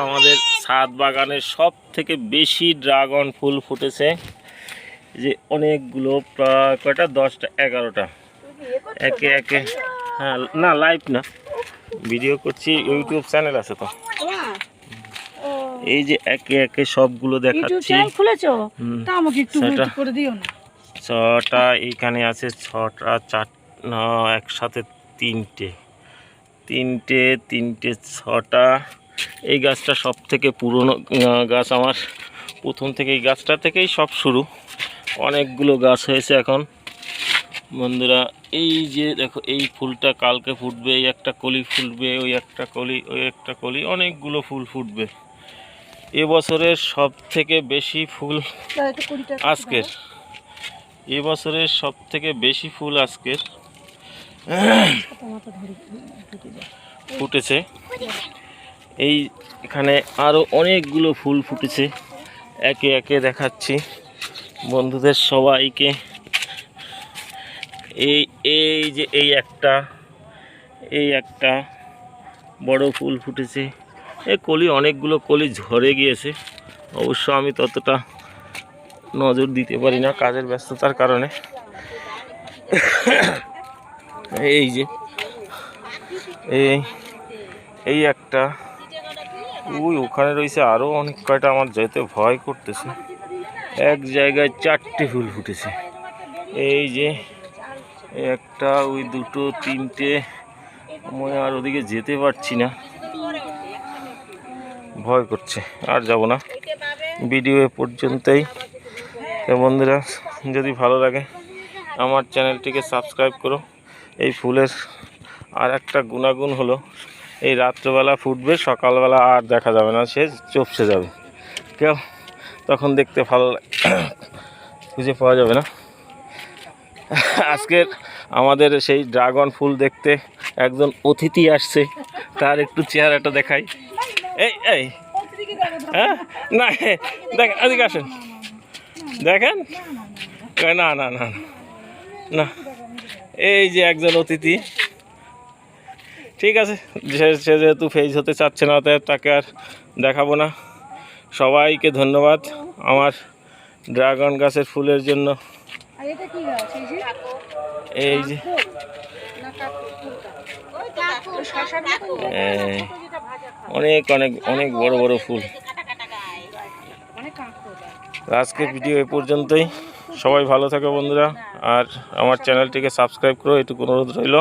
আমাদের ছাদ বাগানের সব থেকে বেশি ড্রাগন ফুল ফুটেছে, যে অনেকগুলো, প্রায় কয়টা 10টা 11টা একে একে। হ্যাঁ না, লাইভ না, ভিডিও করছি, ইউটিউব চ্যানেল আছে তো। এই যে একে একে সবগুলো দেখাচ্ছি। ছটা এইখানে আছে, 6টা 4 একসাথে 3টে 6টা। এই গাছটা সব থেকে পুরনো গাছ আমার, প্রথম থেকে এই গাছটা থেকেই সব শুরু। অনেকগুলো গাছ হয়েছে এখন বন্ধুরা। এই যে দেখো, এই ফুলটা কালকে ফুটবে, এই একটা কলি ফুটবে, ওই একটা কলি, ওই একটা কলি, অনেকগুলো ফুল ফুটবে। এবছরের সব থেকে বেশি ফুল আজকের, এবছরের সব থেকে বেশি ফুল আজকের ফুটেছে। এই এখানে আরও অনেকগুলো ফুল ফুটেছে, একে একে দেখাচ্ছি বন্ধুদের সবাইকে। এই যে এই একটা বড় ফুল ফুটেছে। এই কলি, অনেকগুলো কলি ঝরে গিয়েছে, অবশ্য আমি ততটা নজর দিতে পারি না কাজের ব্যস্ততার কারণে। এই যে এই একটা, ওখানে রয়েছে আরও অনেক কয়টা, আমার যেতে ভয় করতেছে। এক জায়গায় 4টে ফুল ফুটেছে। এই যে একটা, ওই 2টো 3টে, আমি আর ওদিকে যেতে পারছি না, ভয় করছে, আর যাব না। ভিডিও এ পর্যন্তই। বন্ধুরা, যদি ভালো লাগে আমার চ্যানেলটিকে সাবস্ক্রাইব করো। এই ফুলের আর একটা গুণাগুণ হলো, এই রাত্রেবেলা ফুটবে, সকালবেলা আর দেখা যাবে না, সে চুপসে যাবে, কেউ তখন দেখতে ভালো খুঁজে পাওয়া যাবে না। আজকের আমাদের সেই ড্রাগন ফুল দেখতে একজন অতিথি আসছে, তার একটু চেহারাটা দেখাই। এই হ্যাঁ, না দেখেন, এদিকে আসেন, দেখেন, না না না না, এই যে একজন অতিথি। ঠিক আছে, সে যেহেতু ফেজ হতে চাচ্ছে না, তাকে আর দেখাবো না। সবাইকে ধন্যবাদ আমার ড্রাগন গাছের ফুলের জন্য। এই যে অনেক অনেক অনেক বড় বড় ফুল। আজকের ভিডিও এ পর্যন্তই। সবাই ভালো থাকো বন্ধুরা, আর আমার চ্যানেলটিকে সাবস্ক্রাইব করো, এটুকু অনুরোধ রইল।